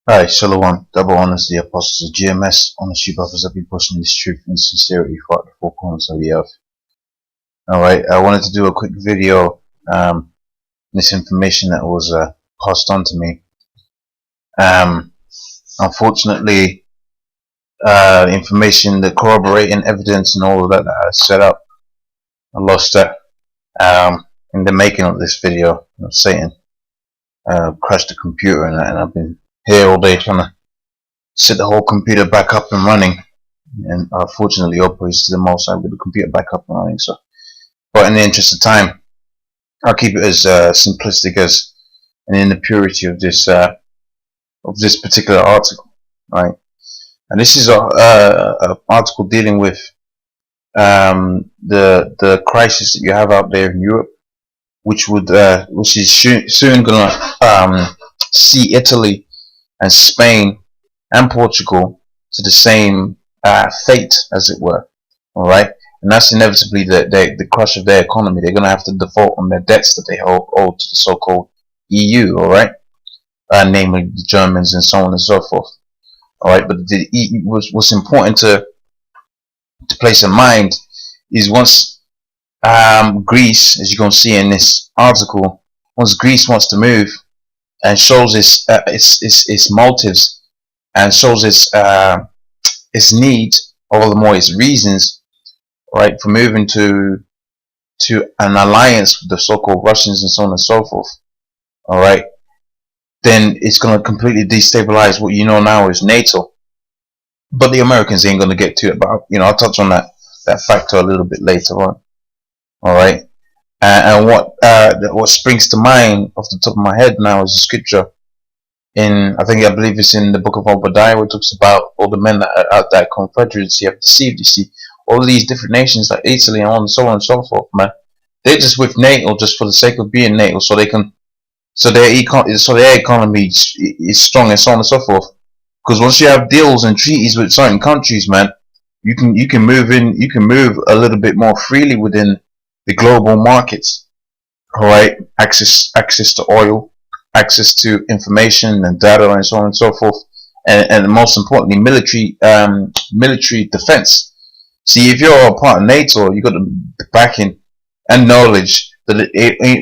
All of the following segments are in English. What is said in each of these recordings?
Hi, Shalom, double honors the apostles of GMS, honest you brothers that be pushing this truth and sincerity throughout the four corners of the earth. Alright, I wanted to do a quick video, this information that was passed on to me. Unfortunately, information, the corroborating evidence and all of that I set up, I lost that in the making of this video. Satan crashed the computer and I've been here all day trying to set the whole computer back up and running, and fortunately all praise to the Most High with the computer back up and running. So, but in the interest of time, I'll keep it as simplistic as and in the purity of this particular article, right? And this is a article dealing with the crisis that you have out there in Europe, which is soon gonna see Italy and Spain and Portugal to the same fate, as it were. All right, and that's inevitably the crush of their economy. They're going to have to default on their debts that they owe to the so-called EU. All right, namely the Germans and so on and so forth. All right, but what's important to place in mind is once Greece, as you're going to see in this article, once Greece wants to move and shows its motives and shows its need, or all the more its reasons, right, for moving to an alliance with the so-called Russians and so on and so forth. All right, then it's going to completely destabilize what you know now is NATO. But the Americans ain't going to get to it. But I'll touch on that factor a little bit later on. All right, and what springs to mind off the top of my head now is a scripture I believe it's in the book of Obadiah, where it talks about all the men that are out that confederacy have deceived. You see, all of these different nations like Italy and so on and so forth, man, they're just with NATO just for the sake of being NATO, so they can, so their economy is strong and so on and so forth. Because once you have deals and treaties with certain countries, man, you can move a little bit more freely within the global markets. All right, access to oil, access to information and data and so on and so forth, and most importantly military defense. See, if you're a part of NATO, you got the backing and knowledge that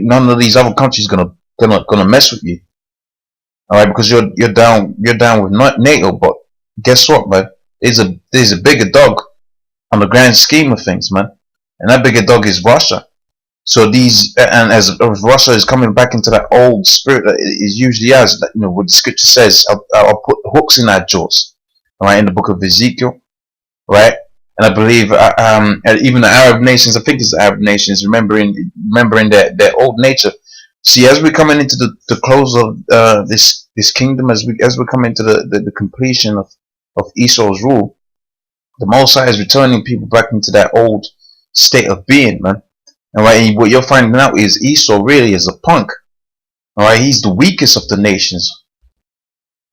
none of these other countries gonna mess with you. All right, because you're down with NATO. But guess what, man? There's a bigger dog on the grand scheme of things, man, and that bigger dog is Russia. So as Russia is coming back into that old spirit that it usually has, what the scripture says, I'll put hooks in our jaws, right, in the book of Ezekiel, right? And I believe even the Arab nations, I think it's the Arab nations, remembering their old nature. See, as we're coming into the close of this kingdom, as we're coming to the completion of Esau's rule, the Most High is returning people back into that old state of being, man. Alright, what you're finding out is Esau really is a punk. Alright, he's the weakest of the nations.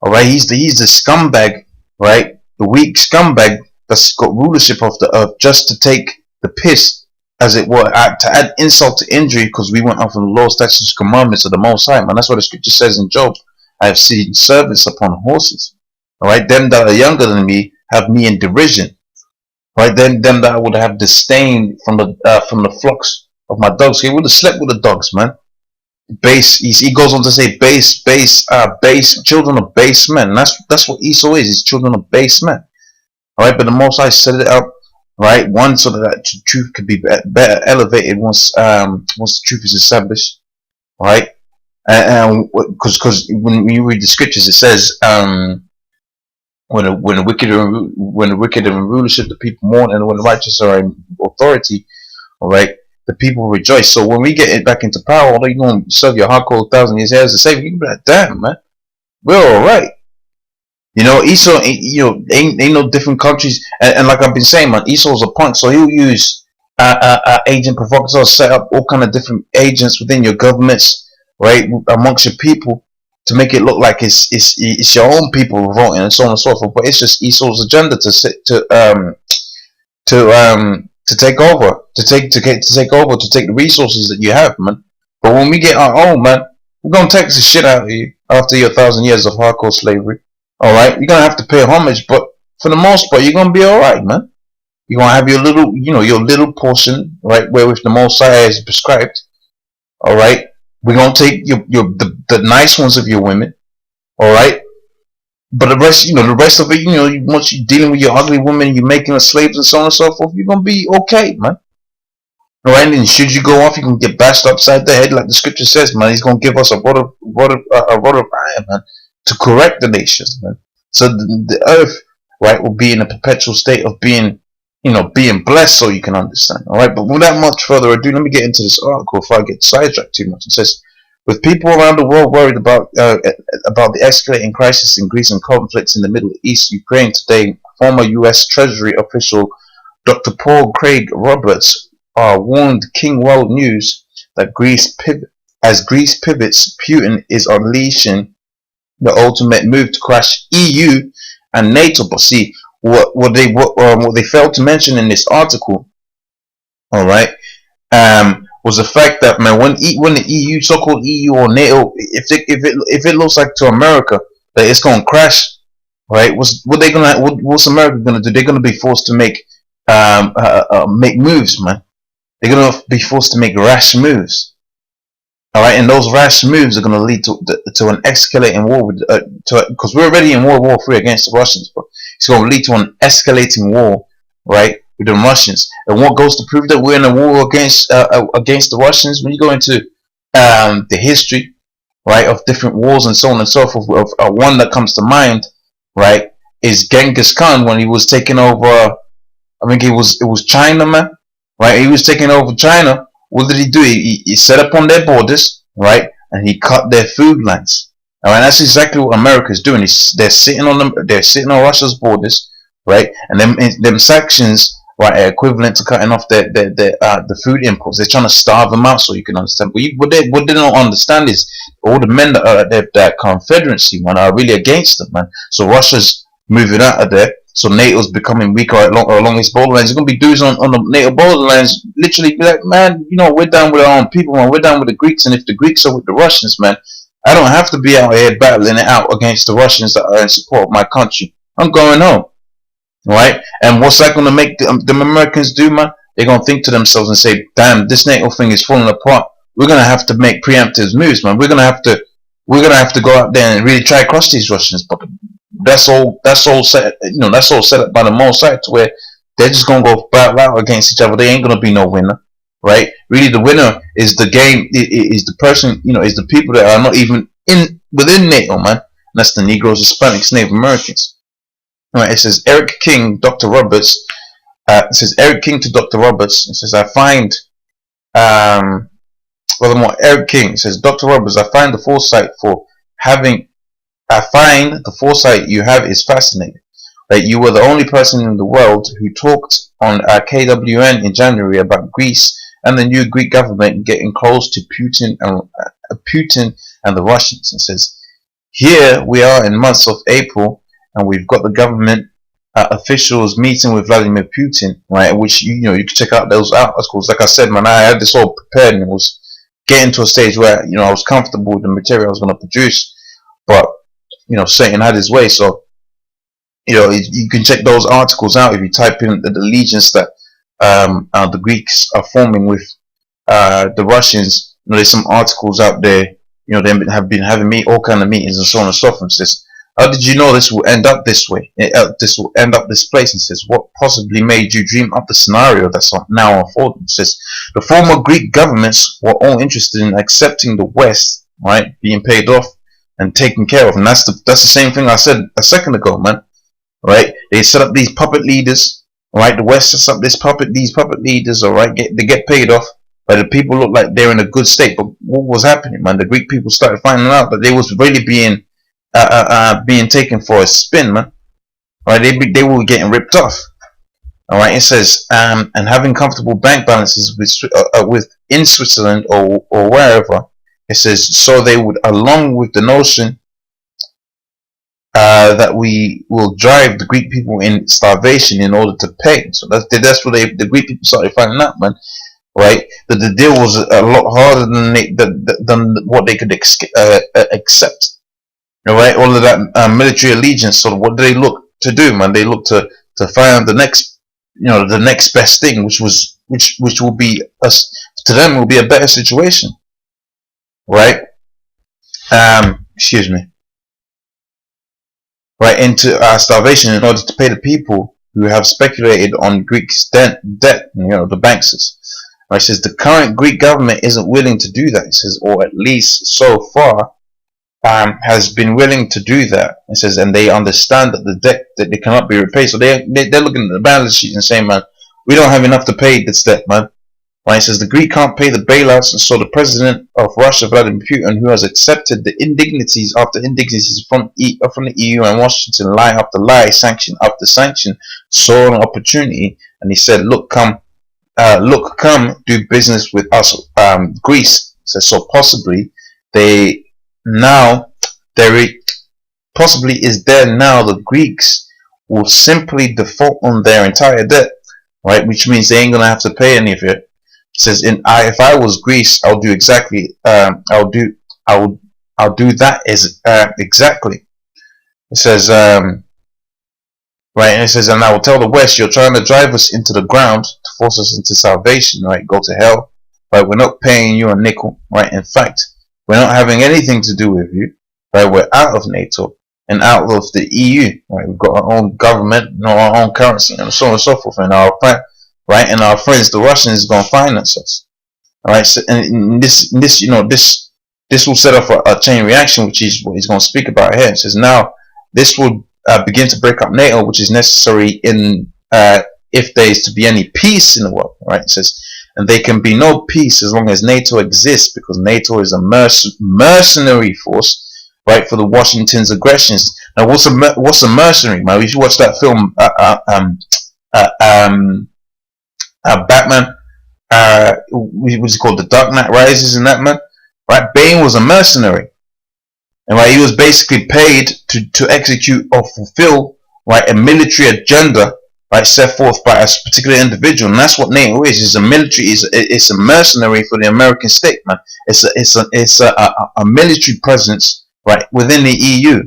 Alright, he's the scumbag, right? The weak scumbag that's got rulership of the earth just to take the piss, as it were, to add insult to injury, because we went off on the law, statutes, commandments of the Most High, man. That's what the scripture says in Job. I have seen servants upon horses. Alright, them that are younger than me have me in derision. Right, then them that I would have disdain from the flocks of my dogs. He would have slept with the dogs, man. He goes on to say base children of base men. And that's what Esau is. He's children of base men. All right, but the Most High set it up, right, one, so that truth could be better elevated once the truth is established, right? And because when you read the scriptures, it says when the wicked are in rulership, the people mourn, and when the righteous are in authority, all right, the people rejoice. So when we get it back into power, although you're going to serve your hardcore 1,000 years as a savior, you can be like, damn, man, we're all right. Esau, ain't no different countries, and like I've been saying, man, Esau's a punk, so he'll use agent provocateurs, set up all kind of different agents within your governments, right, amongst your people, to make it look like it's your own people voting and so on and so forth. But it's just Esau's agenda to take over, to take the resources that you have, man. But when we get our own, man, we're gonna take the shit out of you after your 1,000 years of hardcore slavery. All right, you're gonna have to pay homage, but for the most part, you're gonna be all right, man. You're gonna have your little, your little portion, right, where with the Most High is prescribed. All right, we're gonna take the nice ones of your women. All right, but the rest, the rest of it, once you're dealing with your ugly women, you're making her slaves and so on and so forth, you're gonna be okay, man. All right, and should you go off, you can get bashed upside the head, like the scripture says, man. He's gonna give us a rod of iron, man, to correct the nations, man. So the earth, right, will be in a perpetual state of being, being blessed, so you can understand. All right, but without much further ado, let me get into this article before I get sidetracked too much. It says, with people around the world worried about the escalating crisis in Greece and conflicts in the Middle East, Ukraine today, former U.S. Treasury official Dr. Paul Craig Roberts warned King World News that as Greece pivots, Putin is unleashing the ultimate move to crash EU and NATO. But see, what they failed to mention in this article, all right, was the fact that, man, when the EU, so-called EU or NATO, if it looks like to America that it's gonna crash, right? What's America gonna do? They're gonna be forced to make moves, man. They're gonna be forced to make rash moves. All right, and those rash moves are going to lead to an escalating war because we're already in World War III against the Russians, but it's going to lead to an escalating war, right, with the Russians. And what goes to prove that we're in a war against the Russians? When you go into the history, right, of different wars and so on and so forth, one that comes to mind, right, is Genghis Khan when he was taking over. I think it was China, man, right? He was taking over China. What did he do? He set up on their borders, right, and he cut their food lines. All right, that's exactly what America is doing. They're sitting on Russia's borders, right, and them sanctions, right, are equivalent to cutting off the food imports. They're trying to starve them out, so you can understand. But what they don't understand is all the men that are at that confederacy, man, are really against them, man. So Russia's moving out of there. So NATO's becoming weaker along its borderlands. There's going to be dudes on the NATO borderlands literally be like, man, we're down with our own people, man. We're down with the Greeks. And if the Greeks are with the Russians, man, I don't have to be out here battling it out against the Russians that are in support of my country. I'm going home. Right? And what's that going to make the Americans do, man? They're going to think to themselves and say, damn, this NATO thing is falling apart. We're going to have to make preemptive moves, man. We're going to have to go out there and really try to crush these Russians. But that's all set, that's all set up by the Most High to where they're just gonna go battle out against each other. They ain't gonna be no winner, right? Really, the winner is the game, is the person, is the people that are not even within NATO, man. And that's the Negroes, Hispanics, Native Americans. All right, it says Eric King, Dr. Roberts. It says Eric King to Dr. Roberts. It says Eric King says, Dr. Roberts, I find the foresight you have is fascinating. Right? You were the only person in the world who talked on KWN in January about Greece and the new Greek government getting close to Putin and the Russians. And says, here we are in months of April, and we've got the government officials meeting with Vladimir Putin, right? Which you can check out those articles. Like I said, man, I had this all prepared and it was getting to a stage where I was comfortable with the material I was going to produce, but Satan had his way. So you can check those articles out if you type in the allegiance that the Greeks are forming with the Russians. There's some articles out there. They have been having all kind of meetings and so on and so forth. And says, how did you know this will end up this way? This will end up this place. And says, what possibly made you dream up the scenario that's now unfolding? It says, the former Greek governments were all interested in accepting the West, right, being paid off and taken care of. And that's the same thing I said a second ago, man. Right? They set up these puppet leaders. Right? The West sets up these puppet leaders. All right? They get paid off. But the people look like they're in a good state. But what was happening, man? The Greek people started finding out that they was really being taken for a spin, man. Right? They were getting ripped off. All right? It says, and having comfortable bank balances in Switzerland or wherever. It says, so they would, along with the notion that we will drive the Greek people in starvation in order to pay. So that's what the Greek people started finding out, man. Right? That the deal was a lot harder than what they could accept. All right, all of that military allegiance. So what do they look to do, man? They look to find the next, the next best thing, which will be us to them will be a better situation, right? Excuse me, right, into starvation in order to pay the people who have speculated on Greek's debt. The banks. Right, it says the current Greek government isn't willing to do that. It says, or at least so far, has been willing to do that. It says, and they understand that the debt that they cannot be repaid. So they're looking at the balance sheet and saying, man, we don't have enough to pay this debt, man. Right? It says the Greek can't pay the bailouts, and so the president of Russia, Vladimir Putin, who has accepted the indignities after indignities from the EU and Washington, lie after lie, sanction after sanction, saw an opportunity, and he said, look, come do business with us, Greece. So possibly there possibly is there now the Greeks will simply default on their entire debt, right? Which means they ain't gonna have to pay any of it. It says, if I was Greece, I'll do exactly. I'll do that as exactly. It says, right, and it says, and I will tell the West, you're trying to drive us into the ground to force us into salvation, right? Go to hell, right? We're not paying you a nickel, right? In fact, we're not having anything to do with you, right? We're out of NATO and out of the EU, right? We've got our own government, our own currency, and so on and so forth, and and our friends, the Russians, is going to finance us, all right? So, and this will set off a chain reaction, which is what he's going to speak about here. It says now this will begin to break up NATO, which is necessary if there is to be any peace in the world, right? It says, and there can be no peace as long as NATO exists, because NATO is a mercenary force, right, for the Washington's aggressions. Now, what's a mercenary, man? We should watch that film, Batman. What's it called? The Dark Knight Rises, and that, man, right? Bane was a mercenary. And right, he was basically paid to execute or fulfill, right, a military agenda, right, set forth by a particular individual, and that's what NATO is. It's a military. It's a mercenary for the American state, man. It's a military presence, right, within the EU,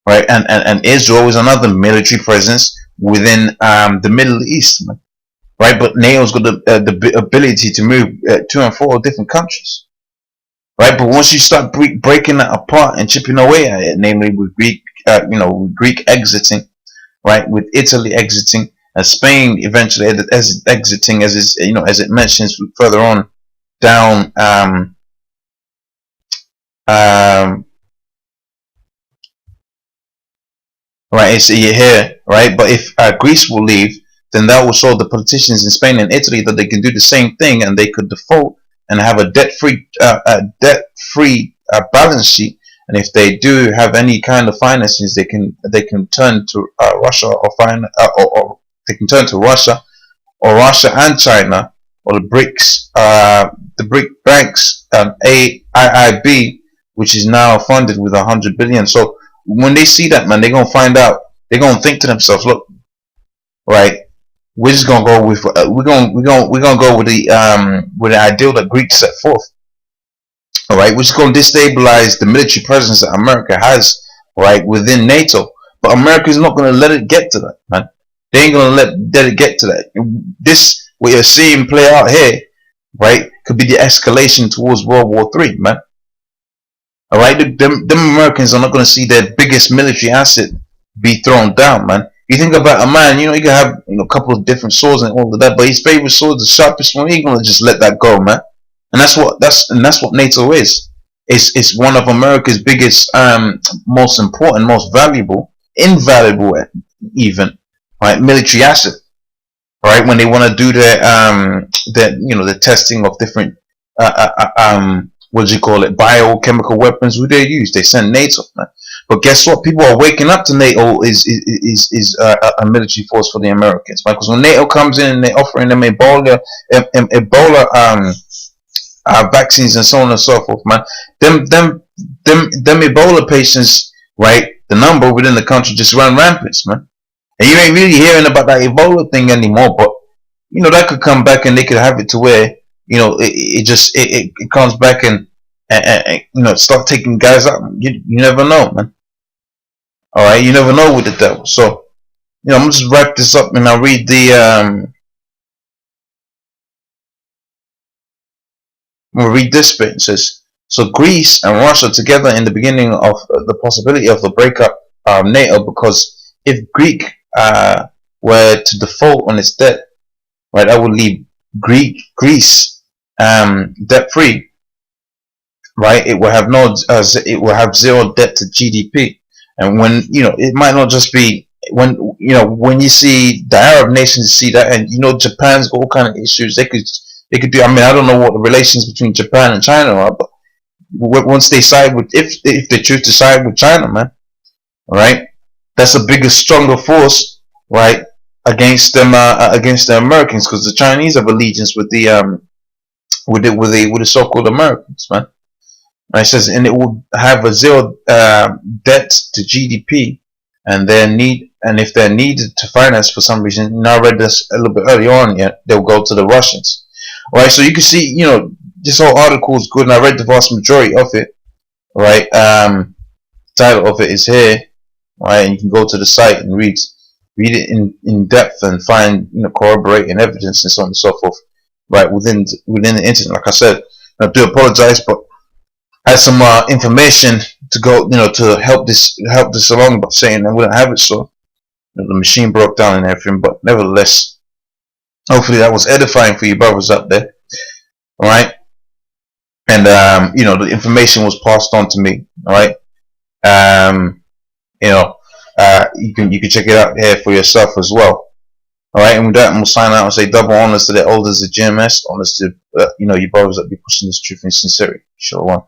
right, and Israel is another military presence within the Middle East, man, right. But NATO's got the ability to move to and fro different countries. Right, but once you start breaking that apart and chipping away at it, namely with Greek, with Greek exiting, right, with Italy exiting, and Spain eventually exiting, as it mentions further on down, right, it's here, right. But if Greece will leave, then that will show the politicians in Spain and Italy that they can do the same thing, and they could default and have a debt-free balance sheet. And if they do have any kind of finances, they can turn to Russia or they can turn to Russia and China, or the BRICS, the BRIC banks, AIIB, which is now funded with 100 billion. So when they see that, man, they're gonna find out. They're gonna think to themselves, look, right, we're just gonna go with we're gonna go with the ideal that Greeks set forth. All right, we're just gonna destabilize the military presence that America has, right, within NATO. But America is not gonna let it get to that, man. They ain't gonna let it get to that. This what you're seeing play out here, right, could be the escalation towards World War III, man. All right, them Americans are not gonna see their biggest military asset be thrown down, man. You think about a man, you can have a couple of different swords and all of that, but his favorite sword, the sharpest one, he ain't gonna just let that go, man. And that's what NATO is. It's one of America's biggest, most important, most valuable, invaluable even, right, military asset. Right, when they want to do the testing of different what do you call it, biochemical weapons, who they use? They send NATO, man. But guess what? People are waking up to NATO is a military force for the Americans, right? Because when NATO comes in and they're offering them Ebola vaccines and so on and so forth, man, them Ebola patients, right? The number within the country just run rampant, man. And you ain't really hearing about that Ebola thing anymore, but that could come back and they could have it to where it comes back and start taking guys out. You never know, man. All right, you never know with the devil. So I'm gonna just wrap this up and I'll read the I'm gonna read this bit. It says, so Greece and Russia together in the beginning of the possibility of the breakup of NATO, because if were to default on its debt, right, that would leave Greece debt free, right? It will have it will have zero debt to GDP. And when it might not just be when you see the Arab nations see that, and Japan's got all kind of issues. They could do. I mean, I don't know what the relations between Japan and China are, but once they side with, if they choose to side with China, man, right, that's a bigger, stronger force, right, against them, against the Americans, because the Chinese have allegiance with the with the so-called Americans, man. And it says, and it will have a zero debt to GDP, and if they're needed to finance for some reason, and I read this a little bit earlier on, yeah, they'll go to the Russians. All right, so you can see, this whole article is good, and I read the vast majority of it. Right, title of it is here. Right, and you can go to the site and read it in depth and find corroborating evidence and so on and so forth. Right, within the internet. Like I said, I do apologize, but I had some information to go, to help this along, but saying I wouldn't have it, so the machine broke down and everything. But nevertheless, hopefully that was edifying for you brothers up there. All right, and the information was passed on to me. All right, you can check it out here for yourself as well. All right, and with that, we'll sign out and say double honors to the elders of GMS, honors to you brothers that be pushing this truth in sincerity. Shalom.